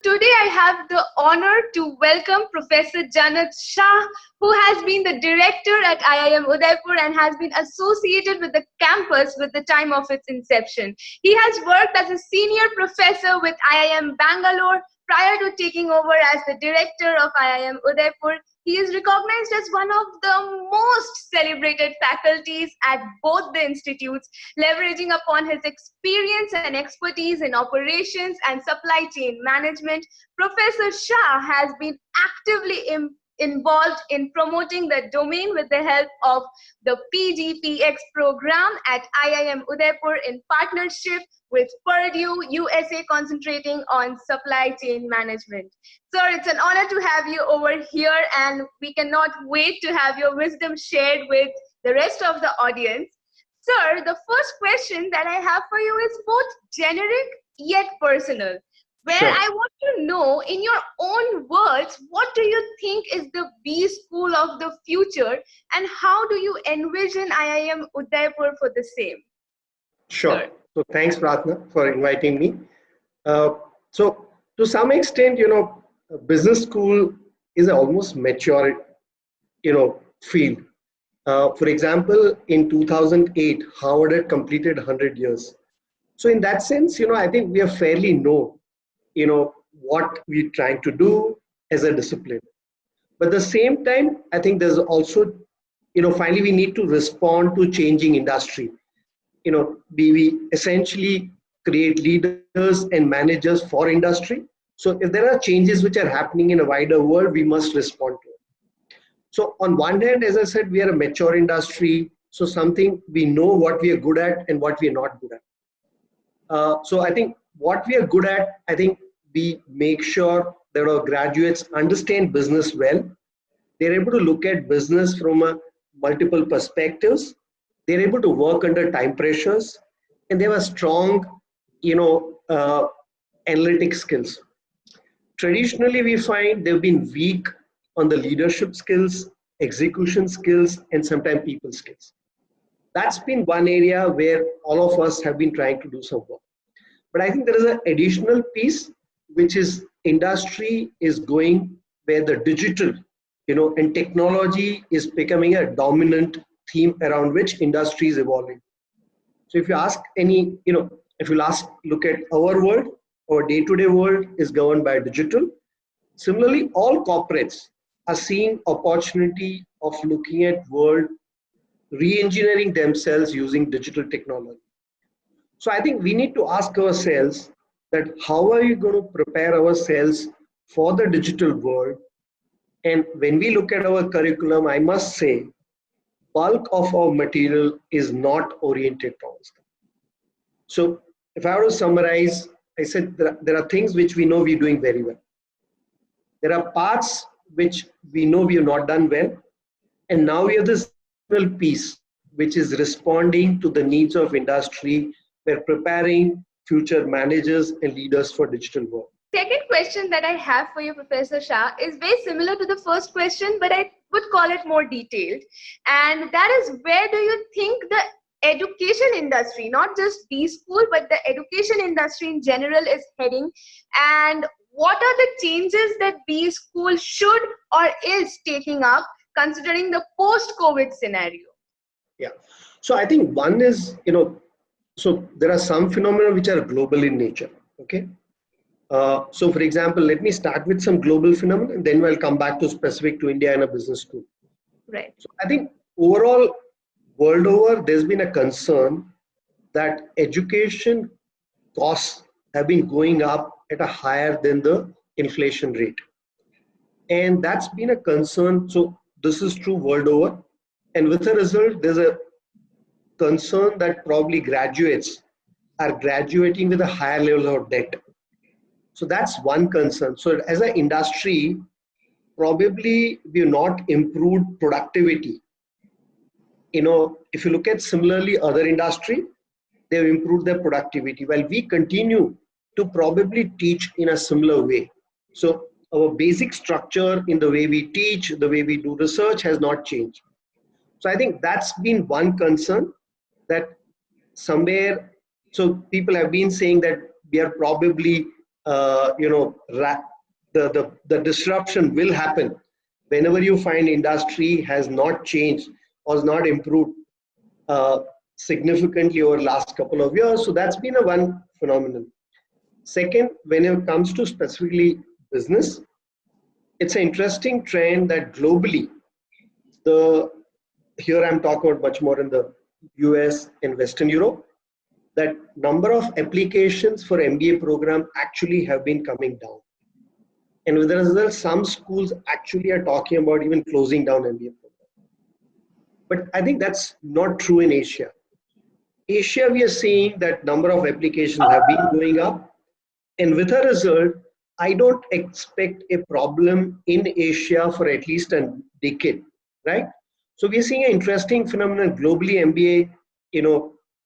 Today I have the honor to welcome Professor Janat Shah, who has been the director at IIM Udaipur and has been associated with the campus with the time of its inception. He has worked as a senior professor with IIM Bangalore prior to taking over as the director of IIM Udaipur. He is recognized as one of the most celebrated faculties at both the institutes, leveraging upon his experience and expertise in operations and supply chain management. Professor Shah has been actively involved in promoting the domain with the help of the PGPX program at IIM Udaipur in partnership with Purdue, USA, concentrating on supply chain management. Sir, it's an honor to have you over here, and we cannot wait to have your wisdom shared with the rest of the audience. Sir, the first question that I have for you is both generic yet personal, where Sure. I want to know, in your own words, what do you think is the B school of the future, and how do you envision IIM Udaipur for the same? Sure. Sir. So thanks, Pratna, for inviting me. So to some extent, a business school is an almost mature, field. For example, in 2008, Harvard had completed 100 years. So in that sense, I think we are fairly know, what we're trying to do as a discipline. But at the same time, I think there's also, finally we need to respond to changing industry. We essentially create leaders and managers for industry. So if there are changes which are happening in a wider world, we must respond to it. So on one hand, as I said, we are a mature industry. So something we know what we are good at and what we are not good at. So I think what we are good at, I think we make sure that our graduates understand business well. They're able to look at business from multiple perspectives. They're able to work under time pressures, and they have a strong, you know, uh, analytic skills. Traditionally, we find they've been weak on the leadership skills, execution skills, and sometimes people skills. That's been one area where all of us have been trying to do some work. But I think there is an additional piece, which is industry is going where the digital, and technology is becoming a dominant theme around which industry is evolving. So if you ask any, if you look at our world, our day-to-day world is governed by digital. Similarly, all corporates are seeing opportunity of looking at world re-engineering themselves using digital technology. So I think we need to ask ourselves that how are you going to prepare ourselves for the digital world? And when we look at our curriculum, I must say, bulk of our material is not oriented towards that. So if I were to summarize, I said there are things which we know we're doing very well. There are parts which we know we have not done well. And now we have this additional piece, which is responding to the needs of industry. We're preparing future managers and leaders for digital work. Second question that I have for you, Professor Shah, is very similar to the first question, but I would call it more detailed. And that is, where do you think the education industry, not just B school, but the education industry in general is heading? And what are the changes that B school should or is taking up considering the post-COVID scenario? Yeah. So I think one is, so there are some phenomena which are global in nature. Okay. So for example, let me start with some global phenomena and then we'll come back to specific to India and a business school. Right. So I think overall, world over, there's been a concern that education costs have been going up at a higher than the inflation rate. And that's been a concern. So this is true world over. And with a result, there's a concern that probably graduates are graduating with a higher level of debt. So that's one concern. So as an industry, probably we've not improved productivity. If you look at similarly other industry, they've improved their productivity. While we continue to probably teach in a similar way. So our basic structure in the way we teach, the way we do research has not changed. So I think that's been one concern, that somewhere, so people have been saying that we are probably the disruption will happen whenever you find industry has not changed or has not improved uh, significantly over the last couple of years. So that's been a one phenomenon. Second, when it comes to specifically business, it's an interesting trend that globally, the here I'm talking about much more in the US and Western Europe, that number of applications for MBA program actually have been coming down. And with the result, some schools actually are talking about even closing down MBA program. But I think that's not true in Asia. Asia, we are seeing that number of applications have been going up. And with a result, I don't expect a problem in Asia for at least a decade, right? So we're seeing an interesting phenomenon globally. MBA,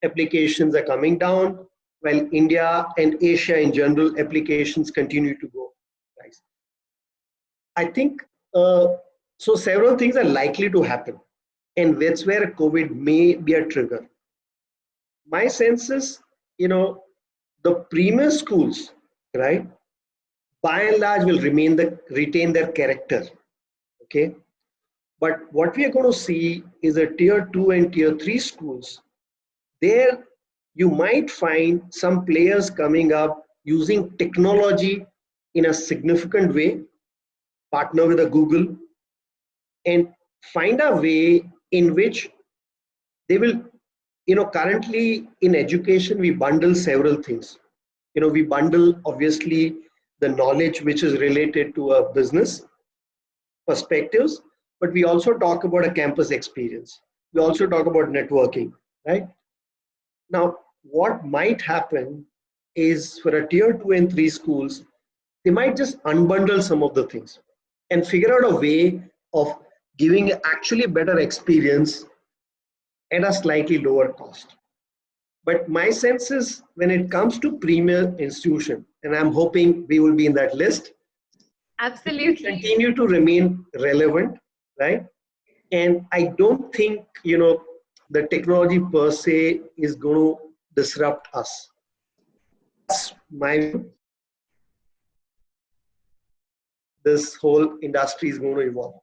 applications are coming down, while India and Asia in general, applications continue to go rise. I think so. Several things are likely to happen, and that's where COVID may be a trigger. My sense is, the premier schools, right, by and large will retain their character. Okay, but what we are going to see is a tier 2 and tier 3 schools. There you might find some players coming up using technology in a significant way, partner with a Google, and find a way in which they will, currently in education we bundle several things. We bundle obviously the knowledge which is related to a business perspectives, but we also talk about a campus experience. We also talk about networking, right? Now, what might happen is for a tier 2 and 3 schools, they might just unbundle some of the things and figure out a way of giving actually better experience at a slightly lower cost. But my sense is when it comes to premier institution, and I'm hoping we will be in that list, Absolutely. continue to remain relevant, right? And I don't think, the technology per se is going to disrupt us. That's my view. This whole industry is going to evolve.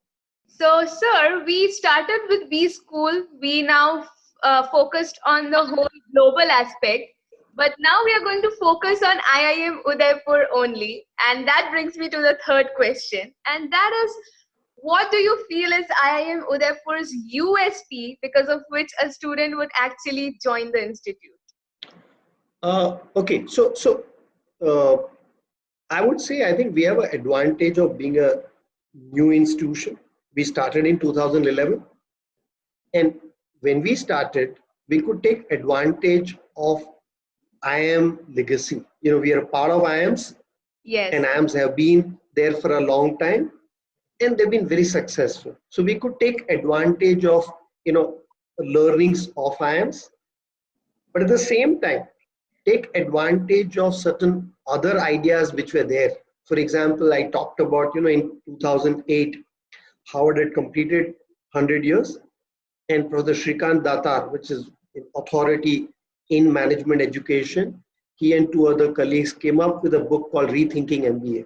So, sir, we started with B School. We now focused on the whole global aspect. But now we are going to focus on IIM Udaipur only. And that brings me to the third question. And that is, what do you feel is IIM Udaipur's USP because of which a student would actually join the institute? Okay, so I would say I think we have an advantage of being a new institution. We started in 2011, and when we started, we could take advantage of IIM legacy. We are a part of IIMs, Yes. and IIMs have been there for a long time, and they've been very successful. So we could take advantage of learnings of IIMs, but at the same time, take advantage of certain other ideas which were there. For example, I talked about, in 2008, Harvard had completed 100 years, and Professor Shrikant Datar, which is an authority in management education, he and two other colleagues came up with a book called Rethinking MBA.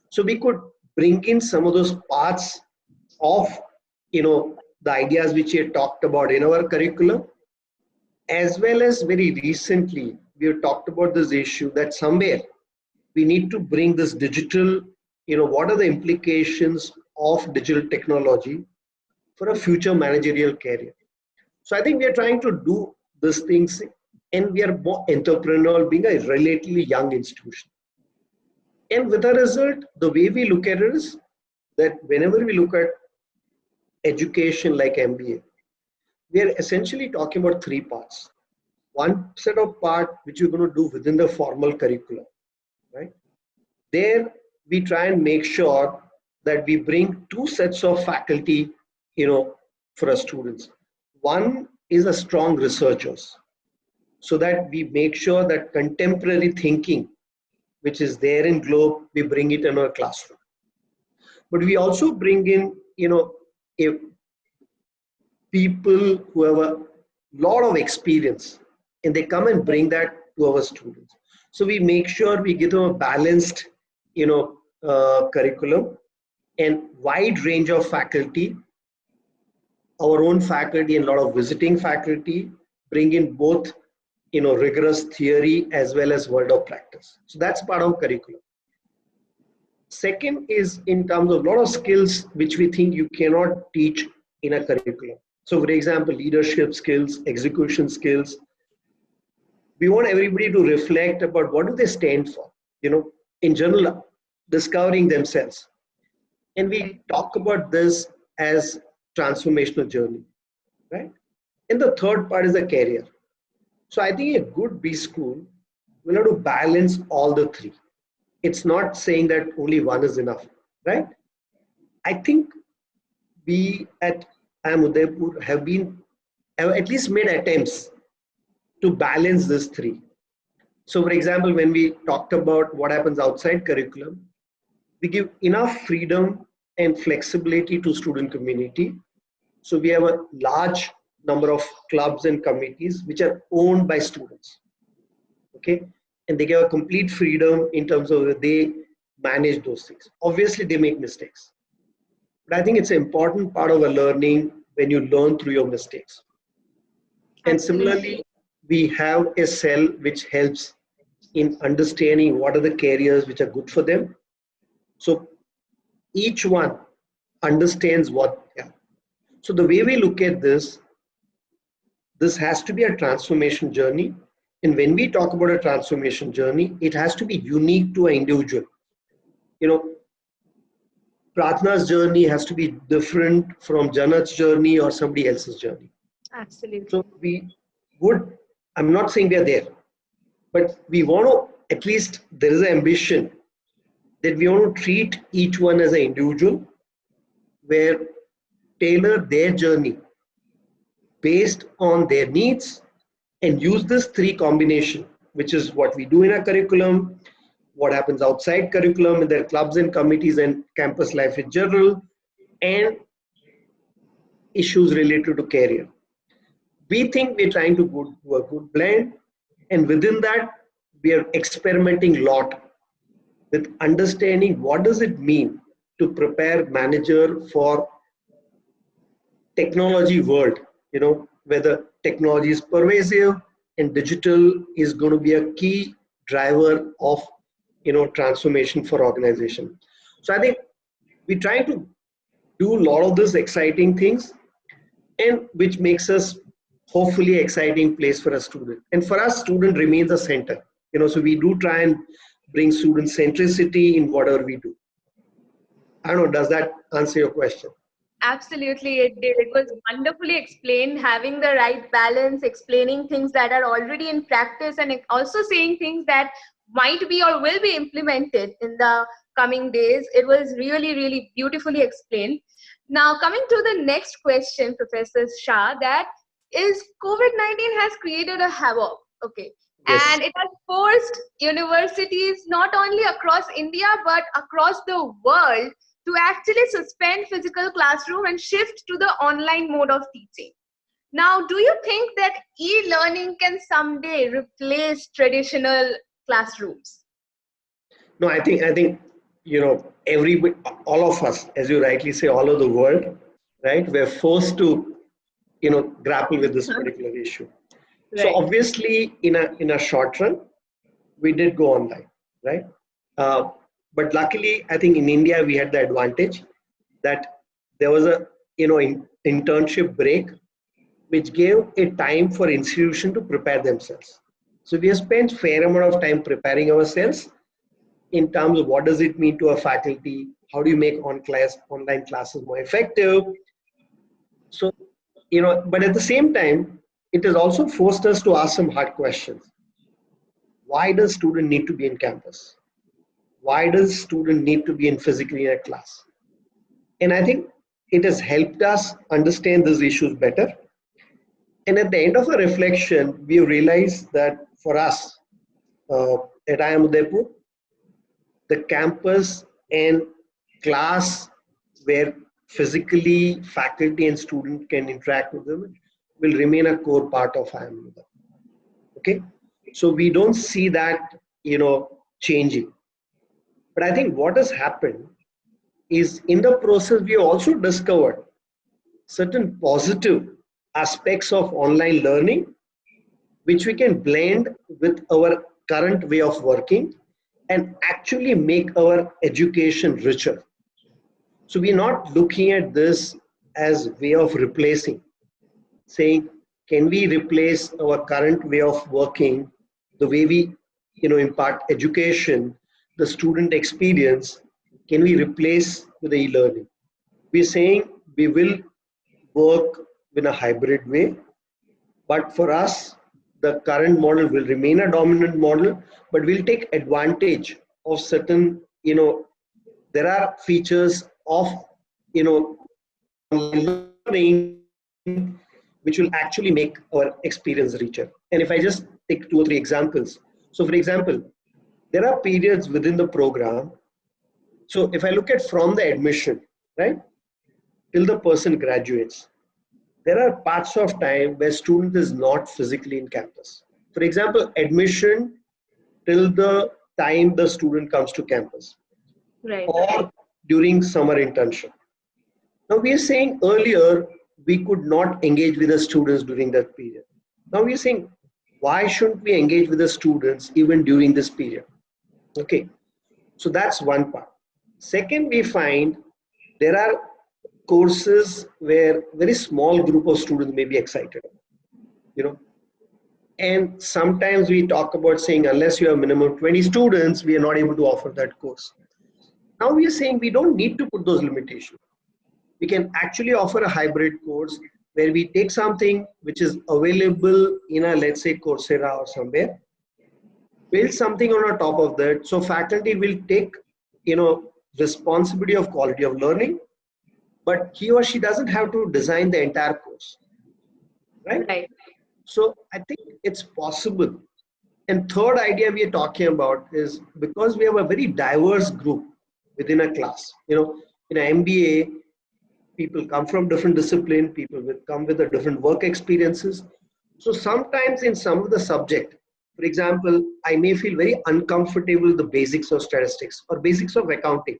So we could bring in some of those parts of, the ideas which he had talked about in our curriculum, as well as very recently, we have talked about this issue that somewhere we need to bring this digital, what are the implications of digital technology for a future managerial career. So I think we are trying to do these things, and we are more entrepreneurial, being a relatively young institution. And with a result, the way we look at it is that whenever we look at education like MBA, we are essentially talking about three parts. One set of part which you're going to do within the formal curriculum, right? There we try and make sure that we bring two sets of faculty, for our students. One is a strong researchers, so that we make sure that contemporary thinking, which is there in Globe, we bring it in our classroom. But we also bring in, a people who have a lot of experience, and they come and bring that to our students. So we make sure we give them a balanced, curriculum and wide range of faculty, our own faculty and a lot of visiting faculty, bring in both, rigorous theory as well as world of practice. So that's part of curriculum. Second is in terms of a lot of skills which we think you cannot teach in a curriculum. So for example, leadership skills, execution skills. We want everybody to reflect about what do they stand for, in general, discovering themselves. And we talk about this as transformational journey, right? And the third part is the career. So I think a good B school will have to balance all the three. It's not saying that only one is enough, right? I think we at IIM Udaipur have at least made attempts to balance these three. So for example, when we talked about what happens outside curriculum, we give enough freedom and flexibility to student community. So we have a large number of clubs and committees which are owned by students. Okay. And they give a complete freedom in terms of they manage those things. Obviously, they make mistakes. But I think it's an important part of a learning when you learn through your mistakes. And similarly, we have a cell which helps in understanding what are the careers which are good for them. So each one understands what. Yeah. So the way we look at this has to be a transformation journey. And when we talk about a transformation journey, it has to be unique to an individual. Pratna's journey has to be different from Janat's journey or somebody else's journey. Absolutely. So I'm not saying we are there, but we want to, at least there is an ambition that we want to treat each one as an individual, where tailor their journey based on their needs and use this three combination, which is what we do in our curriculum, what happens outside curriculum in their clubs and committees and campus life in general, and issues related to career. We think we're trying to do a good blend, and within that, we are experimenting a lot with understanding what does it mean to prepare manager for technology world, whether technology is pervasive and digital is going to be a key driver of, transformation for organization. So I think we try to do a lot of these exciting things, and which makes us hopefully exciting place for a student. And for us, student remains a center. So we do try and bring student centricity in whatever we do. I don't know, does that answer your question? Absolutely, it did. It was wonderfully explained, having the right balance, explaining things that are already in practice, and also saying things that might be or will be implemented in the coming days. It was really, really beautifully explained. Now, coming to the next question, Professor Shah, that is COVID-19 has created a havoc. Okay. Yes. And it has forced universities not only across India but across the world to actually suspend physical classroom and shift to the online mode of teaching. Now, do you think that e-learning can someday replace traditional classrooms? No, I think everybody, all of us, as you rightly say, all over the world, right? We're forced to grapple with this particular issue. Right. So obviously, in a short run, we did go online, right? But luckily, I think in India we had the advantage that there was a internship break, which gave a time for institution to prepare themselves. So we have spent fair amount of time preparing ourselves in terms of what does it mean to a faculty, how do you make online classes more effective. So but at the same time, it has also forced us to ask some hard questions. Why does student need to be in campus? Why does student need to be physically in a class? And I think it has helped us understand these issues better. And at the end of a reflection, we realized that for us at IIM Udaipur, the campus and class where physically faculty and student can interact with them will remain a core part of IIM Udaipur. Okay, so we don't see that changing. But I think what has happened is in the process, we also discovered certain positive aspects of online learning, which we can blend with our current way of working and actually make our education richer. So we're not looking at this as way of replacing, saying, can we replace our current way of working, the way we impart education, the student experience, can we replace with the e-learning? We're saying we will work in a hybrid way, but for us, the current model will remain a dominant model, but we'll take advantage of certain, there are features of, online learning, which will actually make our experience richer. And if I just take 2 or 3 examples. So for example, there are periods within the program. So if I look at from the admission, right, till the person graduates, there are parts of time where student is not physically in campus. For example, admission till the time the student comes to campus, Right. or during summer internship. Now we are saying earlier we could not engage with the students during that period. Now we are saying, why shouldn't we engage with the students even during this period? Okay, so that's one part. Second, we find there are courses where very small group of students may be excited, you know, and sometimes we talk about saying unless you have minimum 20 students, we are not able to offer that course. Now we are saying we don't need to put those limitations. We can actually offer a hybrid course where we take something which is available in a, let's say, Coursera or somewhere, build something on a top of that. So faculty will take, responsibility of quality of learning, but he or she doesn't have to design the entire course, right? Right. So I think it's possible. And third idea we are talking about is because we have a very diverse group within a class. In an MBA, people come from different discipline, people come with a different work experiences. So sometimes in some of the subject, for example, I may feel very uncomfortable with the basics of statistics or basics of accounting.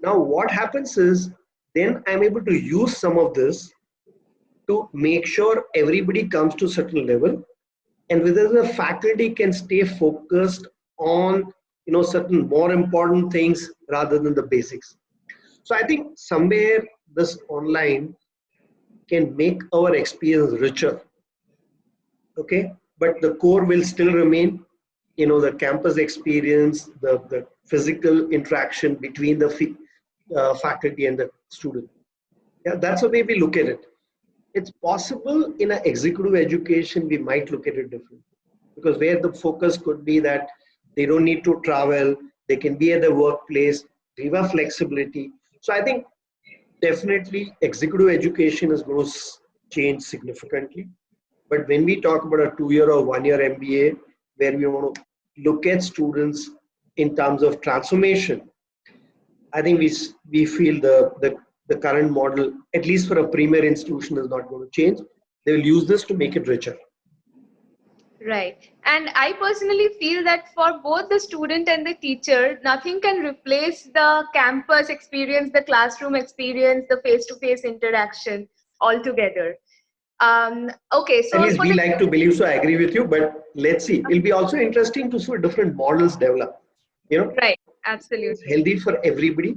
Now what happens is then I'm able to use some of this to make sure everybody comes to a certain level, and whether the faculty can stay focused on certain more important things rather than the basics. So I think somewhere this online can make our experience richer, okay, but the core will still remain, the campus experience, the physical interaction between the faculty and the student. Yeah, that's the way we look at it. It's possible in an executive education we might look at it differently, because where the focus could be that they don't need to travel, they can be at the workplace, give a flexibility. So I think definitely executive education is going to change significantly. But when we talk about a 2-year or 1-year MBA, where we want to look at students in terms of transformation, I think we feel the current model, at least for a premier institution, is not going to change. They will use this to make it richer. Right. And I personally feel that for both the student and the teacher, nothing can replace the campus experience, the classroom experience, the face-to-face interaction altogether. Okay, At so least for we the like to believe so. I agree with you, but let's see. It'll be also interesting to see different models develop. right, It's absolutely. healthy for everybody.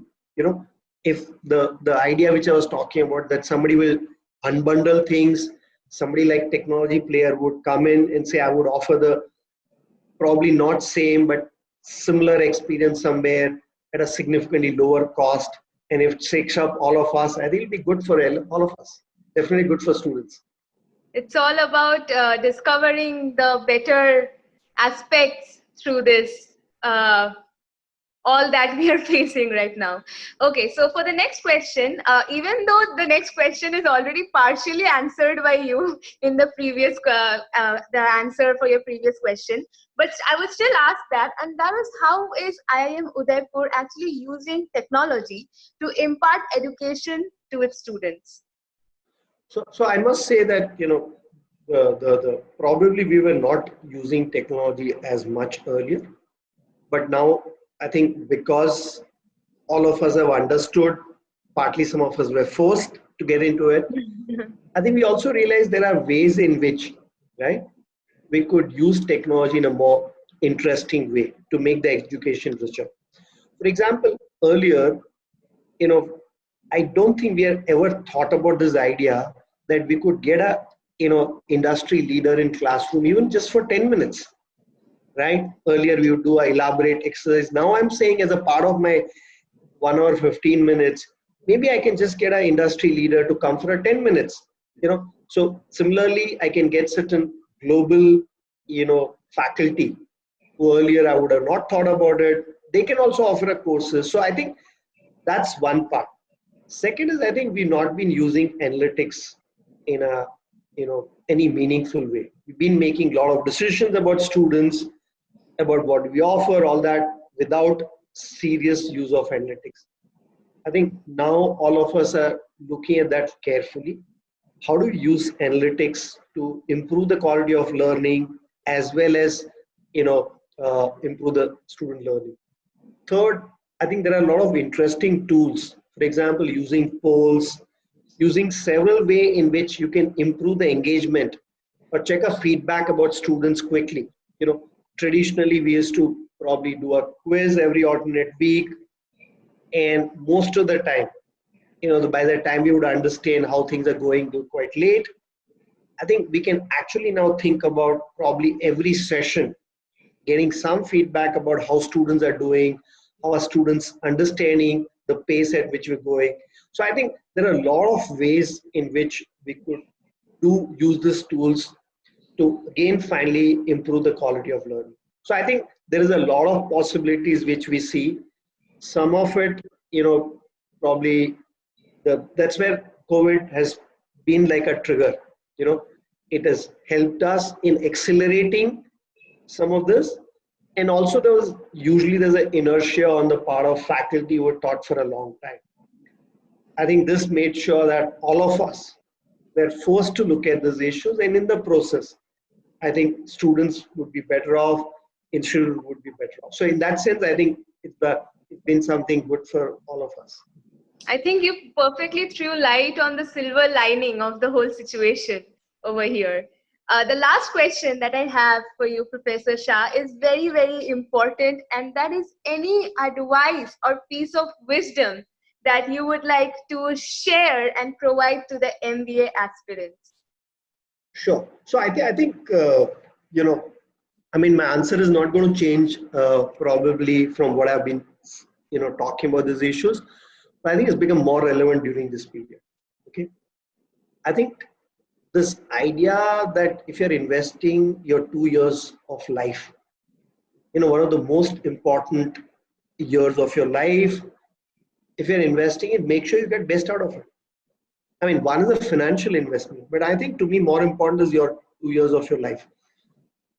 If the idea which I was talking about, that somebody will unbundle things, somebody like technology player would come in and say, I would offer the probably not same but similar experience somewhere at a significantly lower cost, and if it shakes up all of us, I think it'll be good for all of us. Definitely good for students. It's all about discovering the better aspects through this. All that we are facing right now. Okay, so for the next question, even though the next question is already partially answered by you in the previous, the answer for your previous question, but I would still ask that, and that is how is IIM Udaipur actually using technology to impart education to its students? So I must say that probably we were not using technology as much earlier, but now I think because all of us have understood, partly some of us were forced to get into it. I think we also realize there are ways in which, right, we could use technology in a more interesting way to make the education richer. For example, earlier, you know, I don't think we have ever thought about this idea that we could get a, industry leader in classroom even just for 10 minutes, right? Earlier we would do a elaborate exercise. Now I'm saying as a part of my 1 hour 15 minutes, maybe I can just get an industry leader to come for a 10 minutes, So similarly, I can get certain global, faculty who earlier I would have not thought about it. They can also offer a courses. So I think that's one part. Second is I think we've not been using analytics in a any meaningful way. We've been making a lot of decisions about students, about what we offer, all that without serious use of analytics. I think now all of us are looking at that carefully. How do we use analytics to improve the quality of learning as well as improve the student learning? Third, I think there are a lot of interesting tools. For example, using polls, using several ways in which you can improve the engagement or check a feedback about students quickly. Traditionally we used to probably do a quiz every alternate week, and most of the time, by the time we would understand how things are going to quite late. I think we can actually now think about probably every session getting some feedback about how students are doing, how are students understanding the pace at which we're going. So I think there are a lot of ways in which we could use these tools to again finally improve the quality of learning. So I think there is a lot of possibilities which we see. Some of it, probably that's where COVID has been like a trigger. It has helped us in accelerating some of this, and also there's an inertia on the part of faculty who were taught for a long time. I think this made sure that all of us were forced to look at these issues, and in the process, I think students would be better off, institutions would be better off. So in that sense, I think it's been something good for all of us. I think you perfectly threw light on the silver lining of the whole situation over here. The last question that I have for you, Professor Shah, is very, very important, and that is any advice or piece of wisdom that you would like to share and provide to the MBA aspirants. Sure. So I think my answer is not going to change probably from what I've been talking about these issues. But I think it's become more relevant during this period. Okay. I think this idea that if you're investing your 2 years of life, one of the most important years of your life, if you're investing it, make sure you get best out of it. I mean, one is a financial investment, but I think to me more important is your 2 years of your life.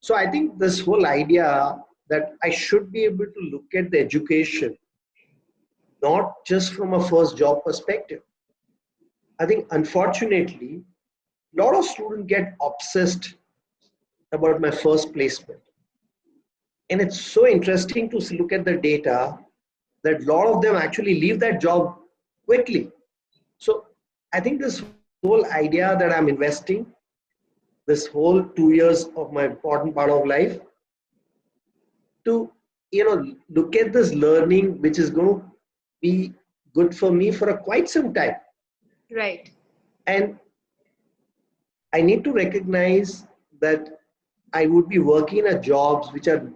So I think this whole idea that I should be able to look at the education not just from a first job perspective. I think unfortunately, a lot of students get obsessed about my first placement. And it's so interesting to look at the data that a lot of them actually leave that job quickly. So I think this whole idea that I'm investing this whole 2 years of my important part of life to, look at this learning, which is going to be good for me for quite some time. Right. And I need to recognize that I would be working at jobs which are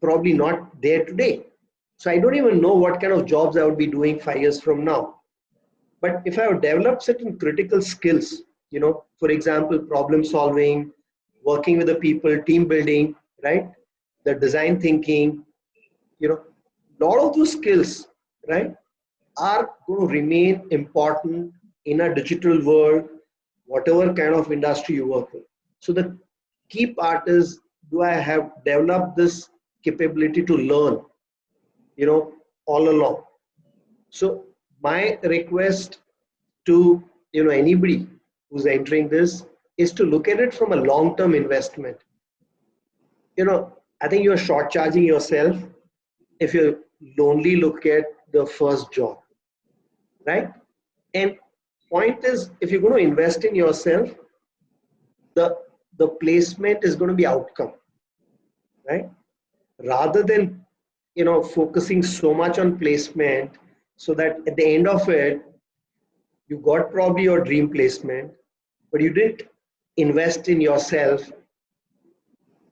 probably not there today. So I don't even know what kind of jobs I would be doing 5 years from now. But if I have developed certain critical skills, for example, problem solving, working with the people, team building, right? The design thinking, a lot of those skills, right, are going to remain important in a digital world, whatever kind of industry you work with. So the key part is, do I have developed this capability to learn, all along? So my request to, anybody who's entering this is to look at it from a long-term investment. I think you're short charging yourself if you only look at the first job, right? And point is, if you're going to invest in yourself, the placement is going to be outcome, right? Rather than focusing so much on placement, so that at the end of it, you got probably your dream placement, but you didn't invest in yourself,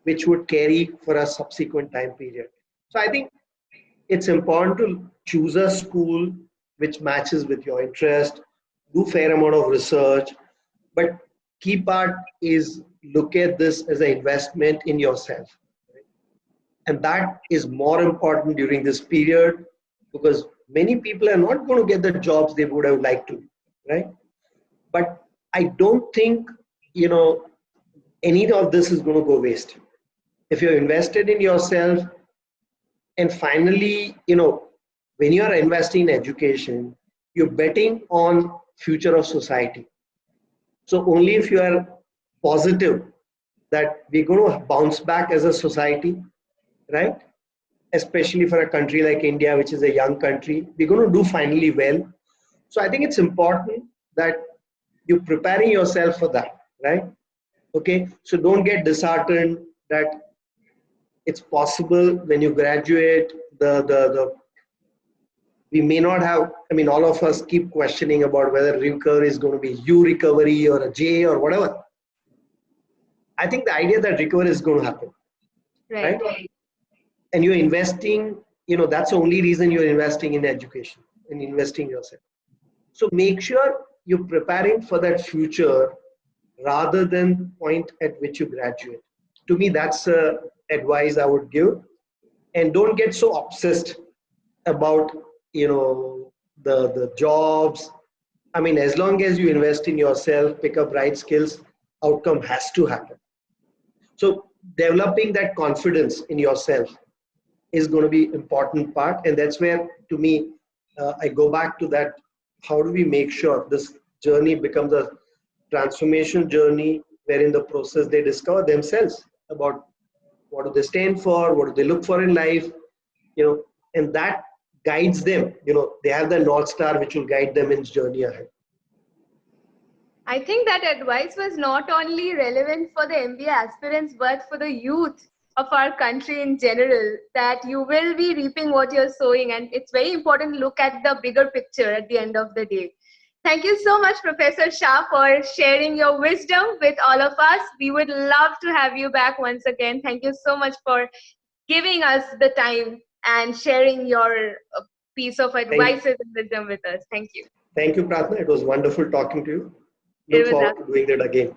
which would carry for a subsequent time period. So I think it's important to choose a school which matches with your interest, do fair amount of research, but key part is look at this as an investment in yourself. And that is more important during this period, because many people are not going to get the jobs they would have liked to, right? But I don't think, any of this is going to go waste. If you're invested in yourself, and finally, when you are investing in education, you're betting on future of society. So only if you are positive that we're going to bounce back as a society, right? Especially for a country like India, which is a young country, we're going to do finally well. So I think it's important that you're preparing yourself for that, right? Okay, so don't get disheartened that it's possible when you graduate, we may not have, all of us keep questioning about whether recovery is going to be U recovery or a J or whatever. I think the idea that recovery is going to happen, right? And you're investing, that's the only reason you're investing in education and investing yourself. So make sure you're preparing for that future rather than point at which you graduate. To me, that's advice I would give. And don't get so obsessed about, the jobs. As long as you invest in yourself, pick up right skills, outcome has to happen. So developing that confidence in yourself is going to be important part. And that's where, to me, I go back to that. How do we make sure this journey becomes a transformation journey, where in the process they discover themselves about what do they stand for, what do they look for in life, and that guides them. They have the North Star which will guide them in journey ahead. I think that advice was not only relevant for the MBA aspirants, but for the youth of our country in general, that you will be reaping what you're sowing. And it's very important to look at the bigger picture at the end of the day. Thank you so much, Professor Shah, for sharing your wisdom with all of us. We would love to have you back once again. Thank you so much for giving us the time and sharing your piece of advices and wisdom with us. Thank you. Thank you, Pratna. It was wonderful talking to you. Look forward to doing that again.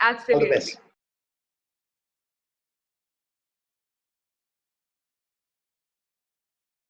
Absolutely. All the best.